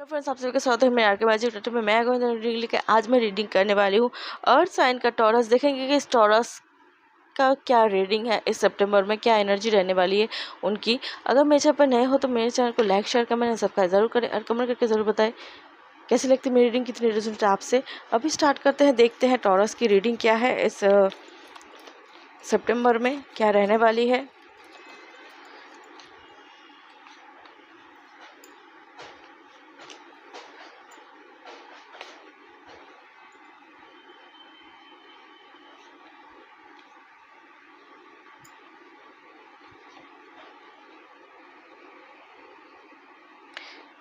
Friends, आप सभी का स्वागत है मेरे आर के बाजी यूट्यूब में। मैं गोविंद रीडिंग लेकर आज मैं रीडिंग करने वाली हूँ अर्थ साइन का टॉरस। देखेंगे कि इस टॉरस का क्या रीडिंग है, इस सितंबर में क्या एनर्जी रहने वाली है उनकी। अगर मेरे चैनल पर नए हो तो मेरे चैनल को लाइक शेयर कमेंट सब्सक्राइब जरूर करें और कमेंट करके जरूर बताएं कैसी लगती है मेरी रीडिंग, कितनी रिजल्ट आपसे। अभी स्टार्ट करते हैं, देखते हैं टॉरस की रीडिंग क्या है, इस सितंबर में क्या रहने वाली है।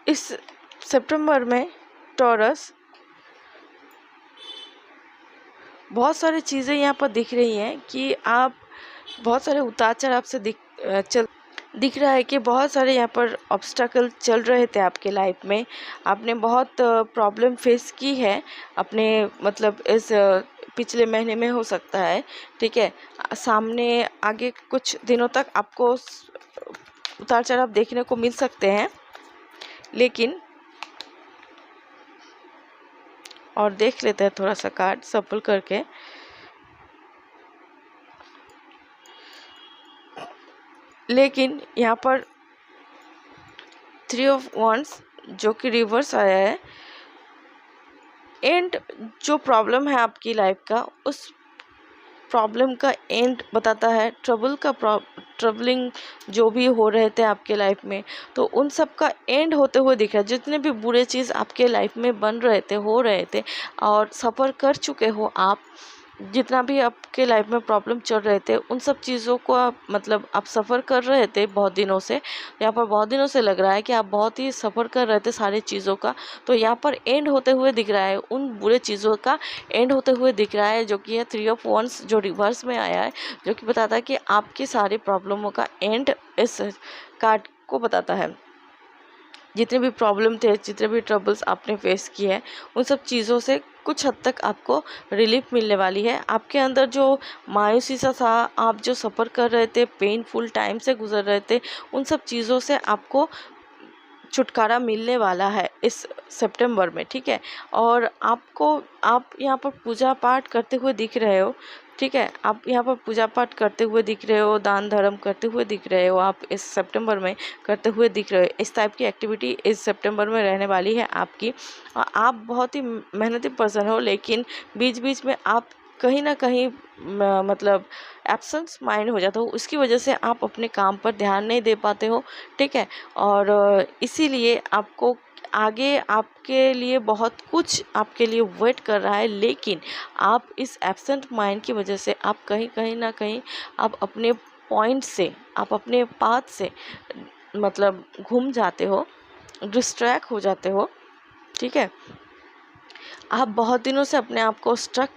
इस सितंबर में टॉरस बहुत सारी चीज़ें यहाँ पर दिख रही हैं कि आप बहुत सारे उतार चढ़ाव से दिख रहा है कि बहुत सारे यहाँ पर ऑब्स्टैकल चल रहे थे आपके लाइफ में। आपने बहुत प्रॉब्लम फेस की है अपने मतलब इस पिछले महीने में हो सकता है, ठीक है। सामने आगे कुछ दिनों तक आपको उतार चढ़ाव देखने को मिल सकते हैं, लेकिन और देख लेते हैं थोड़ा सा कार्ड सफल करके। लेकिन यहाँ पर 3 ऑफ wands जो कि रिवर्स आया है, एंड जो प्रॉब्लम है आपकी लाइफ का, उस प्रॉब्लम का एंड बताता है। ट्रबलिंग जो भी हो रहे थे आपके लाइफ में, तो उन सब का एंड होते हुए दिख रहा है। जितने भी बुरे चीज़ आपके लाइफ में बन रहे थे, हो रहे थे और सफ़र कर चुके हो आप, जितना भी आपके लाइफ में प्रॉब्लम चल रहे थे, उन सब चीज़ों को मतलब आप सफ़र कर रहे थे बहुत दिनों से। यहाँ पर बहुत दिनों से लग रहा है कि आप बहुत ही सफ़र कर रहे थे सारी चीज़ों का, तो यहाँ पर एंड होते हुए दिख रहा है। उन बुरे चीज़ों का एंड होते हुए दिख रहा है, जो कि है 3 ऑफ wands जो रिवर्स में आया है, जो कि बताता है कि आपकी सारी प्रॉब्लमों का एंड इस कार्ड को बताता है। जितने भी प्रॉब्लम थे, जितने भी ट्रबल्स आपने फेस किए हैं, उन सब चीज़ों से कुछ हद तक आपको रिलीफ मिलने वाली है। आपके अंदर जो मायूसी सा था, आप जो सफ़र कर रहे थे, पेनफुल टाइम से गुजर रहे थे, उन सब चीज़ों से आपको छुटकारा मिलने वाला है इस सितंबर में, ठीक है। और आप यहाँ पर पूजा पाठ करते हुए दिख रहे हो, ठीक है। आप यहाँ पर पूजा पाठ करते हुए दिख रहे हो, दान धर्म करते हुए दिख रहे हो, आप इस सितंबर में करते हुए दिख रहे हो। इस टाइप की एक्टिविटी इस सितंबर में रहने वाली है आपकी। आप बहुत ही मेहनती पर्सन हो, लेकिन बीच बीच में आप कहीं ना कहीं मतलब एब्सेंस माइंड हो जाता हो, उसकी वजह से आप अपने काम पर ध्यान नहीं दे पाते हो, ठीक है। और इसीलिए आपको आगे आपके लिए बहुत कुछ आपके लिए वेट कर रहा है, लेकिन आप इस एब्सेंट माइंड की वजह से आप कहीं ना कहीं आप अपने पॉइंट से, आप अपने पाथ से मतलब घूम जाते हो, डिस्ट्रैक्ट हो जाते हो, ठीक है। आप बहुत दिनों से अपने आप को स्ट्रक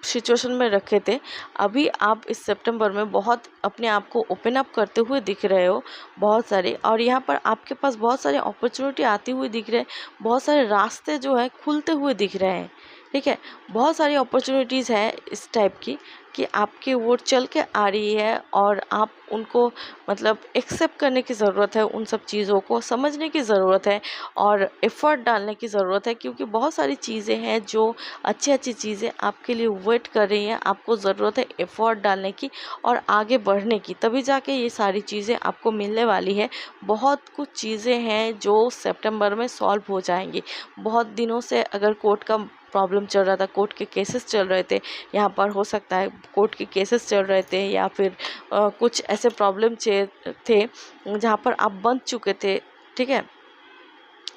सिचुएशन में रखे थे। अभी आप इस सितंबर में बहुत अपने आप को ओपन अप करते हुए दिख रहे हो बहुत सारे, और यहाँ पर आपके पास बहुत सारे अपॉर्चुनिटी आती हुई दिख रहे हैं, बहुत सारे रास्ते जो है खुलते हुए दिख रहे हैं, ठीक है। बहुत सारी अपॉर्चुनिटीज़ है इस टाइप की कि आपकी ओर चल के आ रही है, और आप उनको मतलब एक्सेप्ट करने की ज़रूरत है, उन सब चीज़ों को समझने की ज़रूरत है और एफ़र्ट डालने की ज़रूरत है, क्योंकि बहुत सारी चीज़ें हैं जो अच्छी अच्छी चीज़ें आपके लिए वेट कर रही हैं। आपको ज़रूरत है एफ़र्ट डालने की और आगे बढ़ने की, तभी जाके ये सारी चीज़ें आपको मिलने वाली है। बहुत कुछ चीज़ें हैं जो सितंबर में सॉल्व हो जाएंगी। बहुत दिनों से अगर कोर्ट का प्रॉब्लम चल रहा था, कोर्ट के केसेस चल रहे थे, यहाँ पर हो सकता है कोर्ट के केसेस चल रहे थे, या फिर कुछ ऐसे प्रॉब्लम थे जहाँ पर आप बंध चुके थे, ठीक है।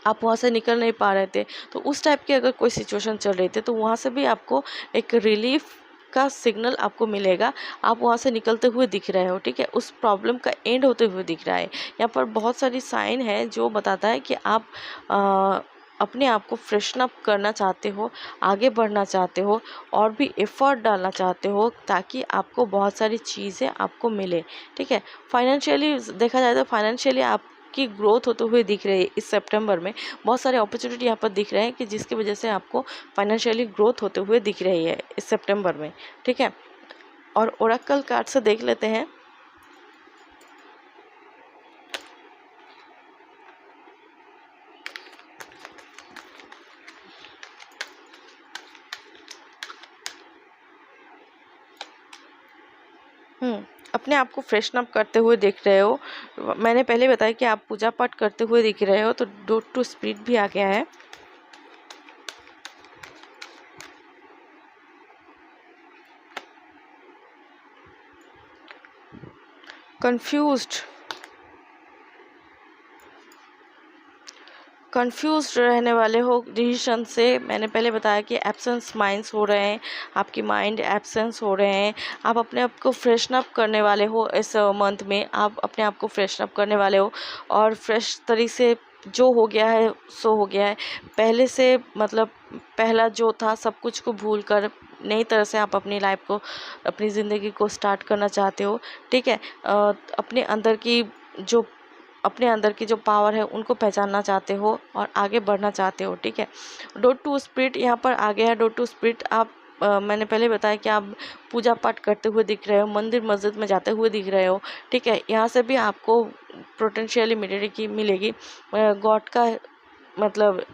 आप वहाँ से निकल नहीं पा रहे थे, तो उस टाइप की अगर कोई सिचुएशन चल रही थी, तो वहाँ से भी आपको एक रिलीफ का सिग्नल आपको मिलेगा। आप वहाँ से निकलते हुए दिख रहे हो, ठीक है। उस प्रॉब्लम का एंड होते हुए दिख रहा है। यहाँ पर बहुत सारी साइन है जो बताता है कि आप अपने आप को फ्रेशन अप करना चाहते हो, आगे बढ़ना चाहते हो और भी एफ़र्ट डालना चाहते हो, ताकि आपको बहुत सारी चीज़ें आपको मिले, ठीक है। फाइनेंशियली देखा जाए तो फाइनेंशियली आपकी ग्रोथ होते हुए दिख रही है इस सितंबर में। बहुत सारे अपॉर्चुनिटी यहाँ पर दिख रहे हैं कि जिसकी वजह से आपको फाइनेंशियली ग्रोथ होते हुए दिख रही है इस सितंबर में, ठीक है। और ओरेकल कार्ड से देख लेते हैं। अपने आप को फ्रेशन अप करते हुए दिख रहे हो। मैंने पहले बताया कि आप पूजा पाठ करते हुए दिख रहे हो, तो डोर टू स्पिरिट भी आ गया है। कंफ्यूज्ड रहने वाले हो डिसीजन से। मैंने पहले बताया कि एब्सेंस माइंड्स हो रहे हैं, आपकी माइंड एब्सेंस हो रहे हैं। आप अपने आप को फ्रेशन अप करने वाले हो, इस मंथ में आप अपने आप को फ्रेशन अप करने वाले हो, और फ्रेश तरीके से जो हो गया है सो हो गया है। पहले से मतलब पहला जो था सब कुछ को भूल कर नई तरह से आप अपनी लाइफ को, अपनी ज़िंदगी को स्टार्ट करना चाहते हो। ठीक है, अपने अंदर की जो अपने अंदर की जो पावर है उनको पहचानना चाहते हो और आगे बढ़ना चाहते हो। ठीक है, डोर टू स्पिरिट यहाँ पर आ गया है। डोर टू स्पिरिट आप मैंने पहले बताया कि आप पूजा पाठ करते हुए दिख रहे हो, मंदिर मस्जिद में जाते हुए दिख रहे हो। ठीक है, यहाँ से भी आपको पोटेंशियली मिलेगी गॉड का मतलब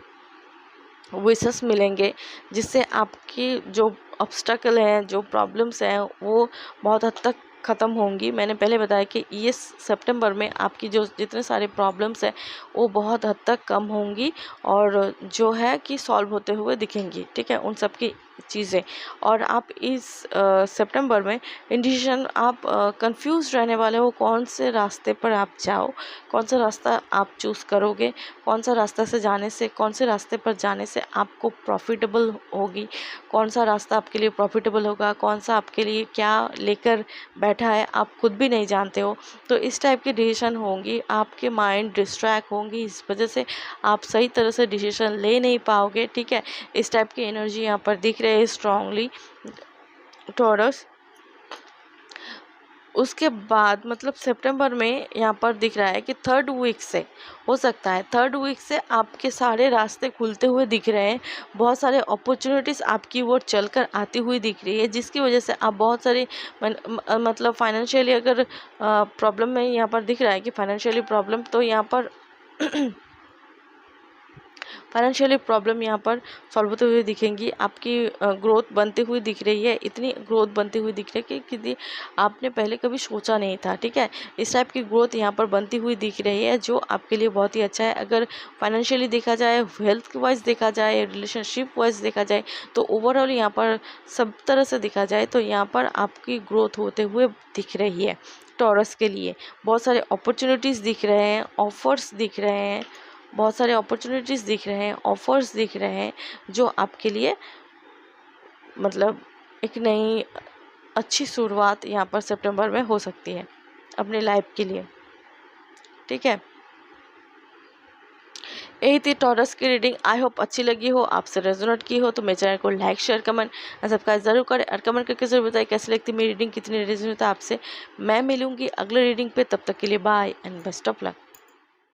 विशेस मिलेंगे, जिससे आपकी जो ऑब्स्टैकल हैं, जो प्रॉब्लम्स हैं, वो बहुत हद तक ख़त्म होंगी। मैंने पहले बताया कि ये सितंबर में आपकी जो जितने सारे प्रॉब्लम्स हैं वो बहुत हद तक कम होंगी, और जो है कि सॉल्व होते हुए दिखेंगी। ठीक है, उन सब की चीज़ें। और आप इस सितंबर में इंडिसीजन आप कंफ्यूज रहने वाले हो, कौन से रास्ते पर आप जाओ, कौन सा रास्ता आप चूज़ करोगे, कौन सा रास्ता से जाने से, कौन से रास्ते पर जाने से आपको प्रॉफिटेबल होगी, कौन सा रास्ता आपके लिए प्रॉफिटेबल होगा, कौन सा आपके लिए क्या लेकर बैठा है आप खुद भी नहीं जानते हो। तो इस टाइप की डिसीजन होंगी, आपके माइंड डिस्ट्रैक्ट होंगी, इस वजह से आप सही तरह से डिसीजन ले नहीं पाओगे। ठीक है, इस टाइप की एनर्जी यहाँ पर दिख रही है स्ट्रांगली टॉरस। उसके बाद मतलब सितंबर में यहाँ पर दिख रहा है कि थर्ड वीक से हो सकता है, थर्ड वीक से आपके सारे रास्ते खुलते हुए दिख रहे हैं। बहुत सारे अपॉर्चुनिटीज़ आपकी ओर चलकर आती हुई दिख रही है, जिसकी वजह से आप बहुत सारे मतलब फाइनेंशियली अगर प्रॉब्लम में यहाँ पर दिख रहा है कि फाइनेंशियली प्रॉब्लम, तो यहाँ पर फाइनेंशियली प्रॉब्लम यहाँ पर सॉल्व होते हुए दिखेंगी। आपकी ग्रोथ बनती हुई दिख रही है, इतनी ग्रोथ बनती हुई दिख रही है कि आपने पहले कभी सोचा नहीं था। ठीक है, इस टाइप की ग्रोथ यहाँ पर बनती हुई दिख रही है, जो आपके लिए बहुत ही अच्छा है। अगर फाइनेंशियली देखा जाए, हेल्थ वाइज देखा जाए, रिलेशनशिप वाइज देखा जाए, तो ओवरऑल यहाँ पर सब तरह से देखा जाए तो यहाँ पर आपकी ग्रोथ होते हुए दिख रही है। टॉरस के लिए बहुत सारे अपॉर्चुनिटीज़ दिख रहे हैं, ऑफर्स दिख रहे हैं, बहुत सारे अपॉर्चुनिटीज़ दिख रहे हैं, ऑफ़र्स दिख रहे हैं, जो आपके लिए मतलब एक नई अच्छी शुरुआत यहाँ पर सितंबर में हो सकती है अपनी लाइफ के लिए। ठीक है, यही थी टॉरस की रीडिंग। आई होप अच्छी लगी हो, आपसे रेजोनेट की हो, तो मेरे चैनल को लाइक शेयर कमेंट और सब्सक्राइब ज़रूर करें, और कमेंट करके ज़रूर बताएं कैसी लगती मेरी रीडिंग, कितनी रेजोनेट है आपसे। मैं मिलूंगी अगले रीडिंग पे, तब तक के लिए bye and best of luck.